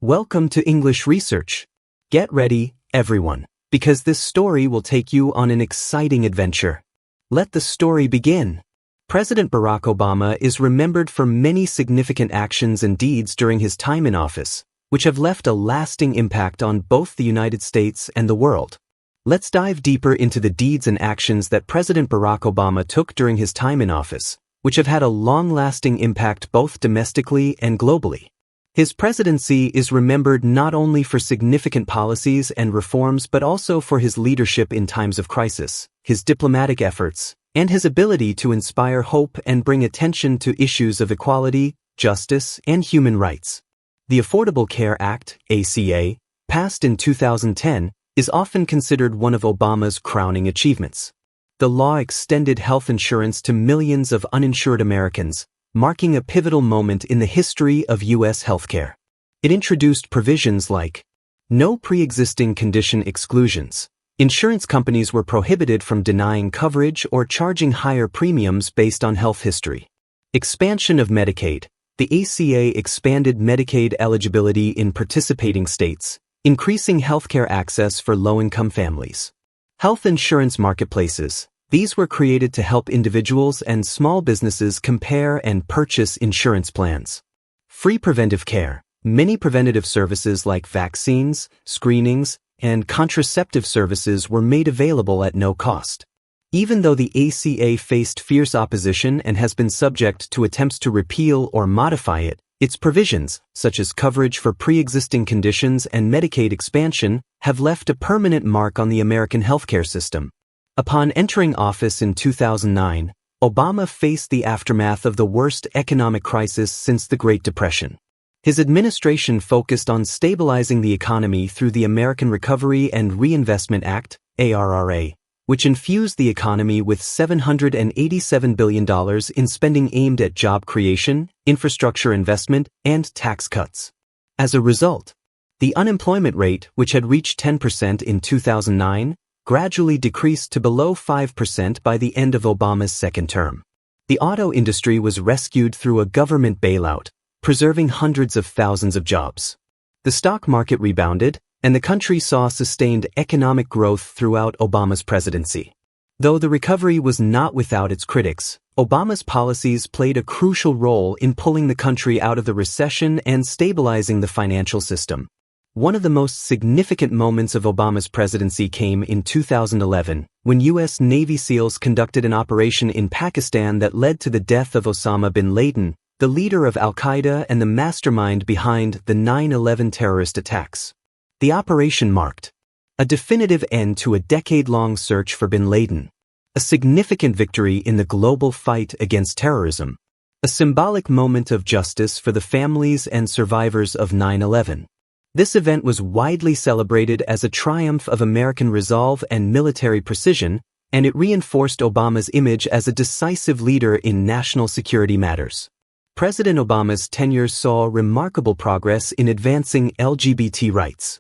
Welcome to English Research. Get ready, everyone, because this story will take you on an exciting adventure. Let the story begin. President Barack Obama is remembered for many significant actions and deeds during his time in office, which have left a lasting impact on both the United States and the world. Let's dive deeper into the deeds and actions that President Barack Obama took during his time in office, which have had a long-lasting impact both domestically and globally. His presidency is remembered not only for significant policies and reforms but also for his leadership in times of crisis, his diplomatic efforts, and his ability to inspire hope and bring attention to issues of equality, justice, and human rights. The Affordable Care Act, ACA, passed in 2010, is often considered one of Obama's crowning achievements. The law extended health insurance to millions of uninsured Americans, marking a pivotal moment in the history of U.S. healthcare. It introduced provisions like no pre-existing condition exclusions. Insurance companies were prohibited from denying coverage or charging higher premiums based on health history. Expansion of Medicaid. The ACA expanded Medicaid eligibility in participating states, increasing healthcare access for low-income families. Health insurance marketplaces. These were created to help individuals and small businesses compare and purchase insurance plans. Free preventive care. Many preventative services like vaccines, screenings, and contraceptive services were made available at no cost. Even though the ACA faced fierce opposition and has been subject to attempts to repeal or modify it, its provisions, such as coverage for pre-existing conditions and Medicaid expansion, have left a permanent mark on the American healthcare system. Upon entering office in 2009, Obama faced the aftermath of the worst economic crisis since the Great Depression. His administration focused on stabilizing the economy through the American Recovery and Reinvestment Act, ARRA, which infused the economy with $787 billion in spending aimed at job creation, infrastructure investment, and tax cuts. As a result, the unemployment rate, which had reached 10% in 2009, gradually decreased to below 5% by the end of Obama's second term. The auto industry was rescued through a government bailout, preserving hundreds of thousands of jobs. The stock market rebounded, and the country saw sustained economic growth throughout Obama's presidency. Though the recovery was not without its critics, Obama's policies played a crucial role in pulling the country out of the recession and stabilizing the financial system. One of the most significant moments of Obama's presidency came in 2011, when U.S. Navy SEALs conducted an operation in Pakistan that led to the death of Osama bin Laden, the leader of al-Qaeda and the mastermind behind the 9/11 terrorist attacks. The operation marked a definitive end to a decade-long search for bin Laden, a significant victory in the global fight against terrorism, a symbolic moment of justice for the families and survivors of 9/11. This event was widely celebrated as a triumph of American resolve and military precision, and it reinforced Obama's image as a decisive leader in national security matters. President Obama's tenure saw remarkable progress in advancing LGBT rights.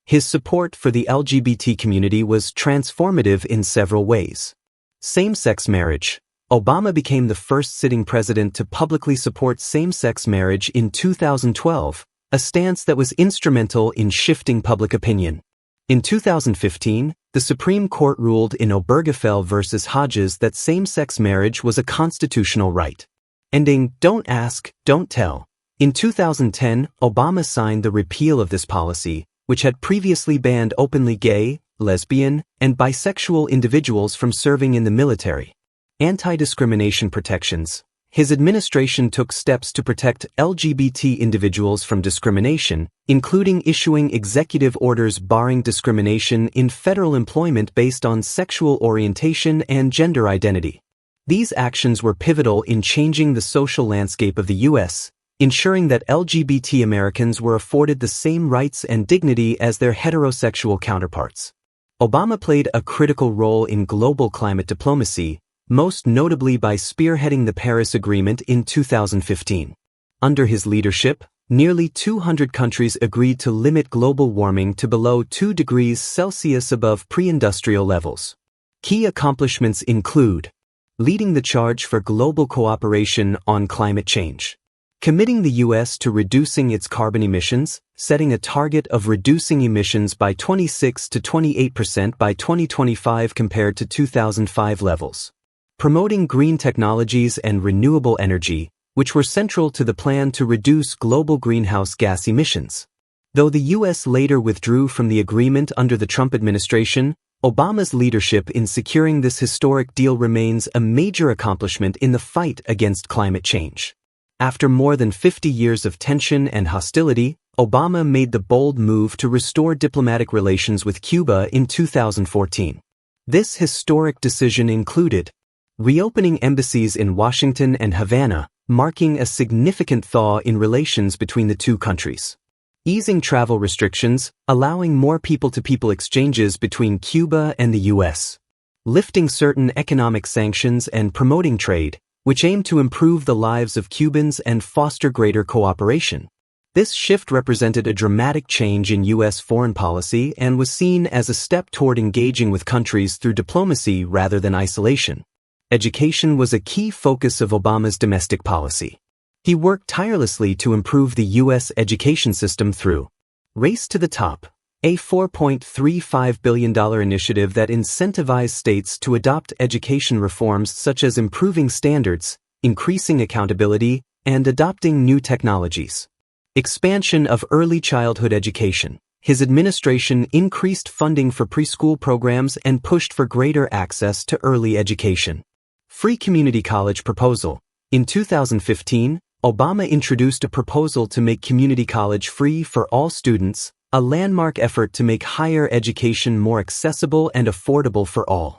His support for the LGBT community was transformative in several ways. Same-sex marriage. Obama became the first sitting president to publicly support same-sex marriage in 2012, a stance that was instrumental in shifting public opinion. In 2015, the Supreme Court ruled in Obergefell v. Hodges that same-sex marriage was a constitutional right, ending "Don't ask, don't tell." In 2010, Obama signed the repeal of this policy, which had previously banned openly gay, lesbian, and bisexual individuals from serving in the military. Anti-discrimination protections. His administration took steps to protect LGBT individuals from discrimination, including issuing executive orders barring discrimination in federal employment based on sexual orientation and gender identity. These actions were pivotal in changing the social landscape of the U.S., ensuring that LGBT Americans were afforded the same rights and dignity as their heterosexual counterparts. Obama played a critical role in global climate diplomacy, most notably by spearheading the Paris Agreement in 2015. Under his leadership, nearly 200 countries agreed to limit global warming to below 2 degrees Celsius above pre-industrial levels. Key accomplishments include leading the charge for global cooperation on climate change, committing the U.S. to reducing its carbon emissions, setting a target of reducing emissions by 26 to 28% by 2025 compared to 2005 levels. Promoting green technologies and renewable energy, which were central to the plan to reduce global greenhouse gas emissions. Though the U.S. later withdrew from the agreement under the Trump administration, Obama's leadership in securing this historic deal remains a major accomplishment in the fight against climate change. After more than 50 years of tension and hostility, Obama made the bold move to restore diplomatic relations with Cuba in 2014. This historic decision included reopening embassies in Washington and Havana, marking a significant thaw in relations between the two countries. Easing travel restrictions, allowing more people-to-people exchanges between Cuba and the U.S. Lifting certain economic sanctions and promoting trade, which aim to improve the lives of Cubans and foster greater cooperation. This shift represented a dramatic change in U.S. foreign policy and was seen as a step toward engaging with countries through diplomacy rather than isolation. Education was a key focus of Obama's domestic policy. He worked tirelessly to improve the U.S. education system through Race to the Top, a $4.35 billion initiative that incentivized states to adopt education reforms such as improving standards, increasing accountability, and adopting new technologies. Expansion of early childhood education. His administration increased funding for preschool programs and pushed for greater access to early education. Free community college proposal. In 2015, Obama introduced a proposal to make community college free for all students, a landmark effort to make higher education more accessible and affordable for all.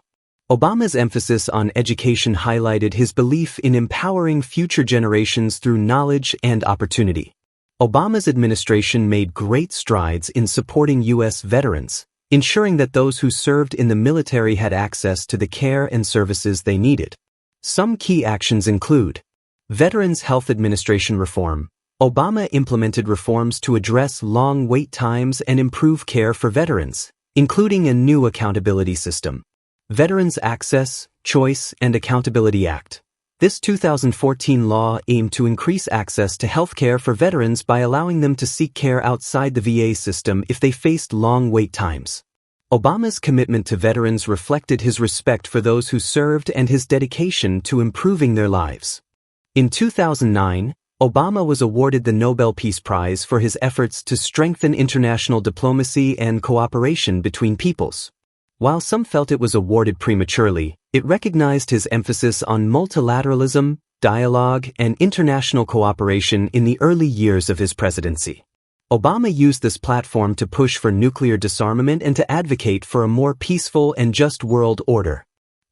Obama's emphasis on education highlighted his belief in empowering future generations through knowledge and opportunity. Obama's administration made great strides in supporting U.S. veterans, ensuring that those who served in the military had access to the care and services they needed. Some key actions include Veterans Health Administration reform. Obama implemented reforms to address long wait times and improve care for veterans, including a new accountability system. Veterans Access, Choice, and Accountability Act. This 2014 law aimed to increase access to health care for veterans by allowing them to seek care outside the VA system if they faced long wait times. Obama's commitment to veterans reflected his respect for those who served and his dedication to improving their lives. In 2009, Obama was awarded the Nobel Peace Prize for his efforts to strengthen international diplomacy and cooperation between peoples. While some felt it was awarded prematurely, it recognized his emphasis on multilateralism, dialogue, and international cooperation in the early years of his presidency. Obama used this platform to push for nuclear disarmament and to advocate for a more peaceful and just world order.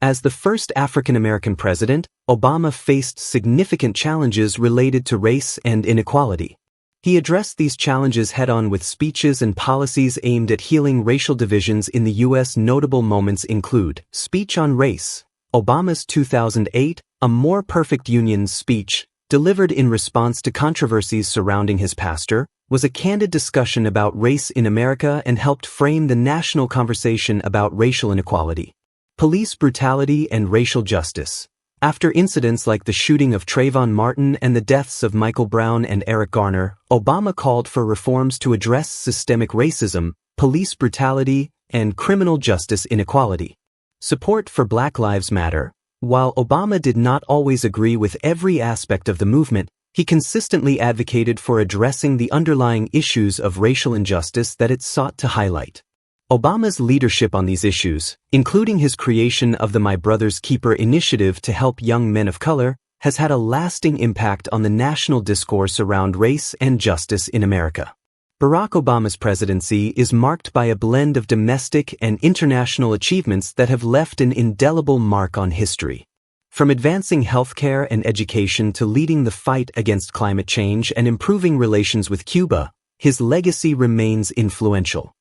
As the first African American president, Obama faced significant challenges related to race and inequality. He addressed these challenges head-on with speeches and policies aimed at healing racial divisions in the U.S. Notable moments include Speech on Race. Obama's 2008 A More Perfect Union speech, delivered in response to controversies surrounding his pastor, was a candid discussion about race in America and helped frame the national conversation about racial inequality. Police brutality and racial justice. After incidents like the shooting of Trayvon Martin and the deaths of Michael Brown and Eric Garner, Obama called for reforms to address systemic racism, police brutality, and criminal justice inequality. Support for Black Lives Matter. While Obama did not always agree with every aspect of the movement, he consistently advocated for addressing the underlying issues of racial injustice that it sought to highlight. Obama's leadership on these issues, including his creation of the My Brother's Keeper initiative to help young men of color, has had a lasting impact on the national discourse around race and justice in America. Barack Obama's presidency is marked by a blend of domestic and international achievements that have left an indelible mark on history. From advancing healthcare and education to leading the fight against climate change and improving relations with Cuba, his legacy remains influential.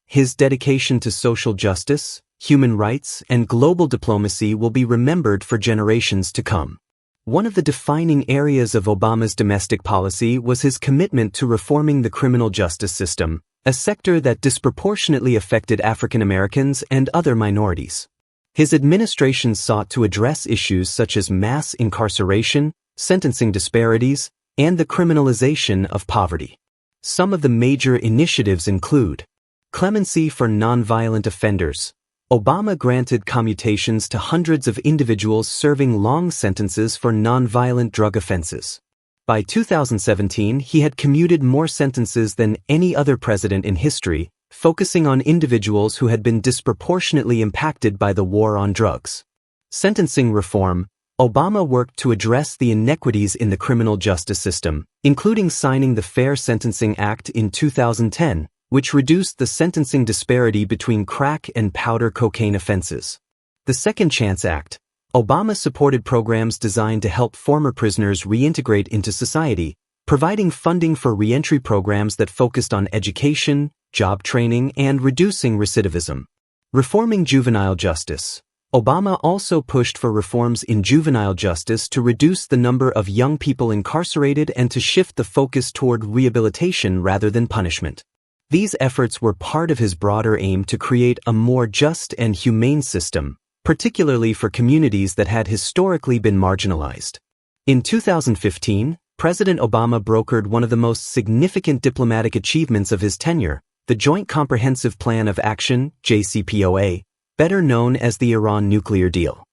His dedication to social justice, human rights, and global diplomacy will be remembered for generations to come. One of the defining areas of Obama's domestic policy was his commitment to reforming the criminal justice system, a sector that disproportionately affected African Americans and other minorities. His administration sought to address issues such as mass incarceration, sentencing disparities, and the criminalization of poverty. Some of the major initiatives include clemency for nonviolent offenders. Obama granted commutations to hundreds of individuals serving long sentences for nonviolent drug offenses. By 2017, he had commuted more sentences than any other president in history, focusing on individuals who had been disproportionately impacted by the war on drugs. Sentencing reform. Obama worked to address the inequities in the criminal justice system, including signing the Fair Sentencing Act in 2010, which reduced the sentencing disparity between crack and powder cocaine offenses. The Second Chance Act. Obama supported programs designed to help former prisoners reintegrate into society, providing funding for reentry programs that focused on education, job training, and reducing recidivism. Reforming juvenile justice. Obama also pushed for reforms in juvenile justice to reduce the number of young people incarcerated and to shift the focus toward rehabilitation rather than punishment. These efforts were part of his broader aim to create a more just and humane system, particularly for communities that had historically been marginalized. In 2015, President Obama brokered one of the most significant diplomatic achievements of his tenure, the Joint Comprehensive Plan of Action, JCPOA, better known as the Iran nuclear deal.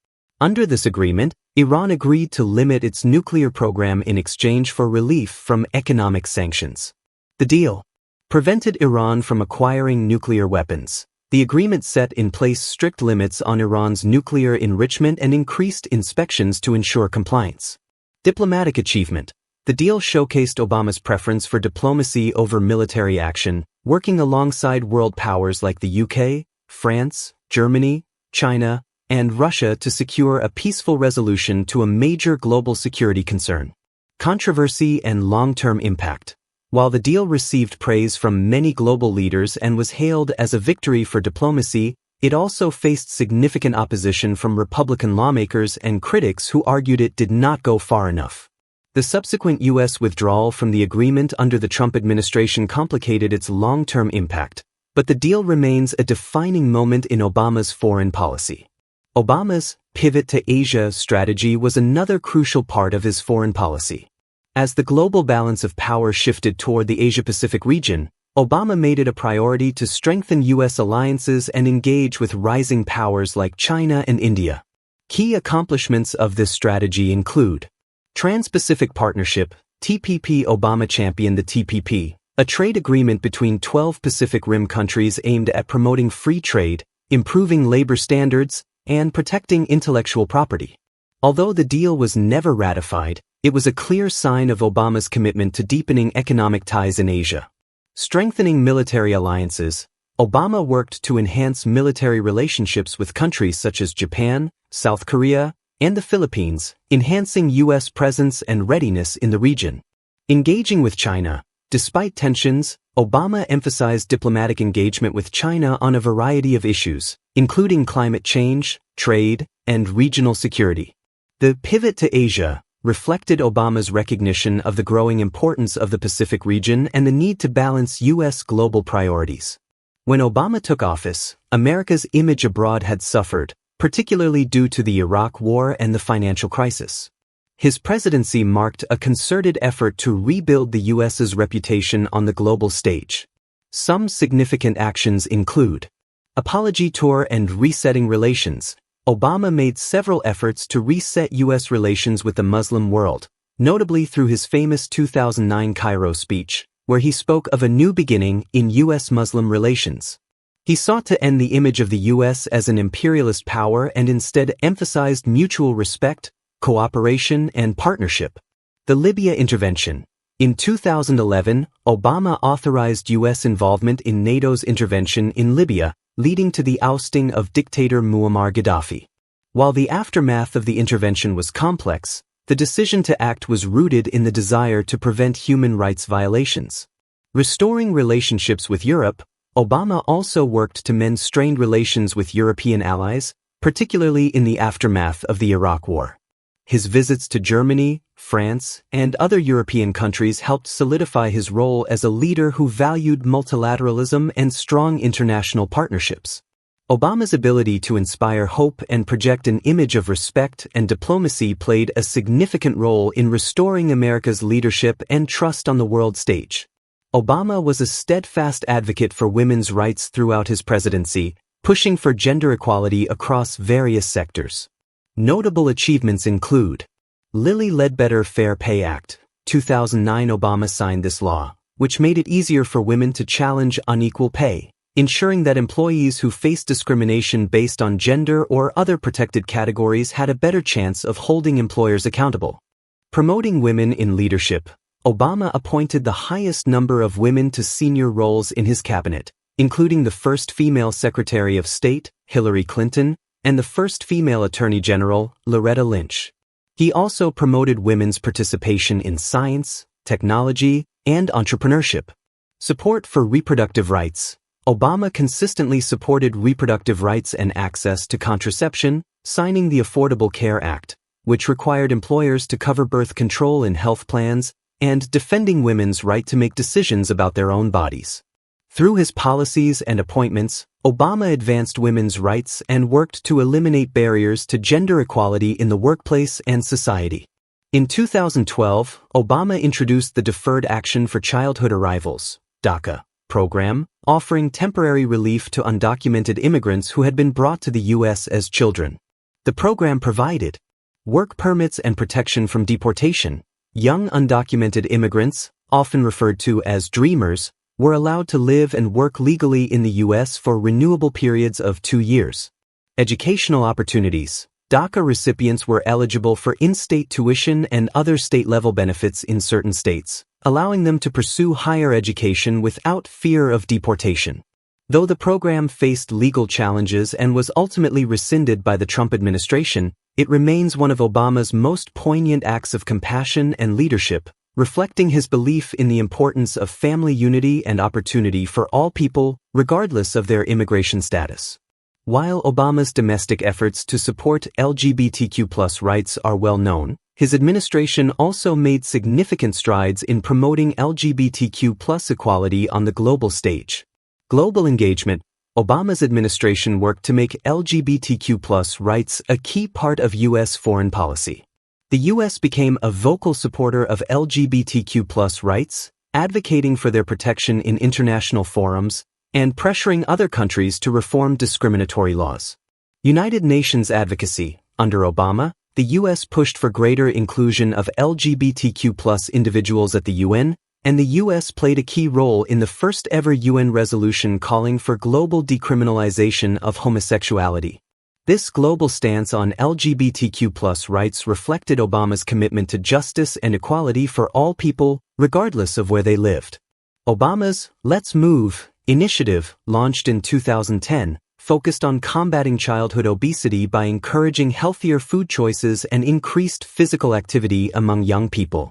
Under this agreement, Iran agreed to limit its nuclear program in exchange for relief from economic sanctions. The deal prevented Iran from acquiring nuclear weapons. The agreement set in place strict limits on Iran's nuclear enrichment and increased inspections to ensure compliance. Diplomatic achievement. The deal showcased Obama's preference for diplomacy over military action, working alongside world powers like the UK, France, Germany, China, and Russia to secure a peaceful resolution to a major global security concern. Controversy and long-term impact. While the deal received praise from many global leaders and was hailed as a victory for diplomacy, it also faced significant opposition from Republican lawmakers and critics who argued it did not go far enough. The subsequent U.S. withdrawal from the agreement under the Trump administration complicated its long-term impact, but the deal remains a defining moment in Obama's foreign policy. Obama's pivot to Asia strategy was another crucial part of his foreign policy. As the global balance of power shifted toward the Asia-Pacific region, Obama made it a priority to strengthen U.S. alliances and engage with rising powers like China and India. Key accomplishments of this strategy include Trans-Pacific Partnership, TPP. Obama championed the TPP, a trade agreement between 12 Pacific Rim countries aimed at promoting free trade, improving labor standards, and protecting intellectual property. Although the deal was never ratified, it was a clear sign of Obama's commitment to deepening economic ties in Asia. Strengthening military alliances. Obama worked to enhance military relationships with countries such as Japan, South Korea, and the Philippines, enhancing U.S. presence and readiness in the region. Engaging with China. Despite tensions, Obama emphasized diplomatic engagement with China on a variety of issues, including climate change, trade, and regional security. The pivot to Asia reflected Obama's recognition of the growing importance of the Pacific region and the need to balance U.S. global priorities. When Obama took office, America's image abroad had suffered, particularly due to the Iraq War and the financial crisis. His presidency marked a concerted effort to rebuild the U.S.'s reputation on the global stage. Some significant actions include apology tour and resetting relations. Obama made several efforts to reset U.S. relations with the Muslim world, notably through his famous 2009 Cairo speech, where he spoke of a new beginning in U.S.-Muslim relations. He sought to end the image of the U.S. as an imperialist power and instead emphasized mutual respect, cooperation, and partnership. The Libya intervention. In 2011, Obama authorized U.S. involvement in NATO's intervention in Libya, leading to the ousting of dictator Muammar Gaddafi. While the aftermath of the intervention was complex, the decision to act was rooted in the desire to prevent human rights violations. Restoring relationships with Europe. Obama also worked to mend strained relations with European allies, particularly in the aftermath of the Iraq War. His visits to Germany, France, and other European countries helped solidify his role as a leader who valued multilateralism and strong international partnerships. Obama's ability to inspire hope and project an image of respect and diplomacy played a significant role in restoring America's leadership and trust on the world stage. Obama was a steadfast advocate for women's rights throughout his presidency, pushing for gender equality across various sectors. Notable achievements include Lilly Ledbetter Fair Pay Act, 2009. Obama signed this law, which made it easier for women to challenge unequal pay, ensuring that employees who faced discrimination based on gender or other protected categories had a better chance of holding employers accountable. Promoting women in leadership, Obama appointed the highest number of women to senior roles in his cabinet, including the first female Secretary of State, Hillary Clinton, and the first female Attorney General, Loretta Lynch. He also promoted women's participation in science, technology, and entrepreneurship. Support for reproductive rights. Obama consistently supported reproductive rights and access to contraception, signing the Affordable Care Act, which required employers to cover birth control in health plans, and defending women's right to make decisions about their own bodies. Through his policies and appointments, Obama advanced women's rights and worked to eliminate barriers to gender equality in the workplace and society. In 2012, Obama introduced the Deferred Action for Childhood Arrivals, DACA, program, offering temporary relief to undocumented immigrants who had been brought to the U.S. as children. The program provided work permits and protection from deportation. Young undocumented immigrants, often referred to as dreamers, were allowed to live and work legally in the U.S. for renewable periods of 2 years. Educational opportunities. DACA recipients were eligible for in-state tuition and other state-level benefits in certain states, allowing them to pursue higher education without fear of deportation. Though the program faced legal challenges and was ultimately rescinded by the Trump administration, it remains one of Obama's most poignant acts of compassion and leadership, reflecting his belief in the importance of family unity and opportunity for all people, regardless of their immigration status. While Obama's domestic efforts to support LGBTQ+ rights are well known, his administration also made significant strides in promoting LGBTQ+ equality on the global stage. Global engagement. Obama's administration worked to make LGBTQ+ rights a key part of U.S. foreign policy. The U.S. became a vocal supporter of LGBTQ+ rights, advocating for their protection in international forums, and pressuring other countries to reform discriminatory laws. United Nations advocacy. Under Obama, the U.S. pushed for greater inclusion of LGBTQ+ individuals at the UN, and the U.S. played a key role in the first-ever UN resolution calling for global decriminalization of homosexuality. This global stance on LGBTQ+ rights reflected Obama's commitment to justice and equality for all people, regardless of where they lived. Obama's Let's Move initiative, launched in 2010, focused on combating childhood obesity by encouraging healthier food choices and increased physical activity among young people.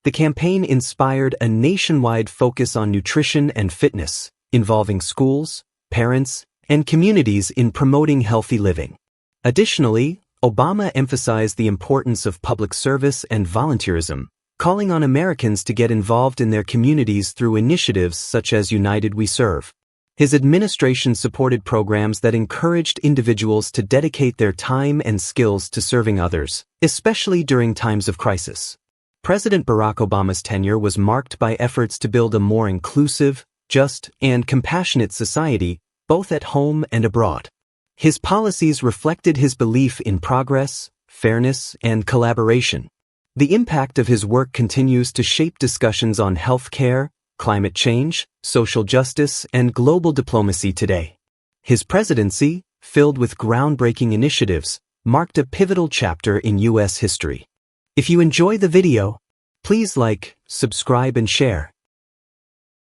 The campaign inspired a nationwide focus on nutrition and fitness, involving schools, parents, and communities in promoting healthy living. Additionally, Obama emphasized the importance of public service and volunteerism, calling on Americans to get involved in their communities through initiatives such as United We Serve. His administration supported programs that encouraged individuals to dedicate their time and skills to serving others, especially during times of crisis. President Barack Obama's tenure was marked by efforts to build a more inclusive, just, and compassionate society, both at home and abroad. His policies reflected his belief in progress, fairness, and collaboration. The impact of his work continues to shape discussions on health care, climate change, social justice, and global diplomacy today. His presidency, filled with groundbreaking initiatives, marked a pivotal chapter in U.S. history. If you enjoy the video, please like, subscribe, and share.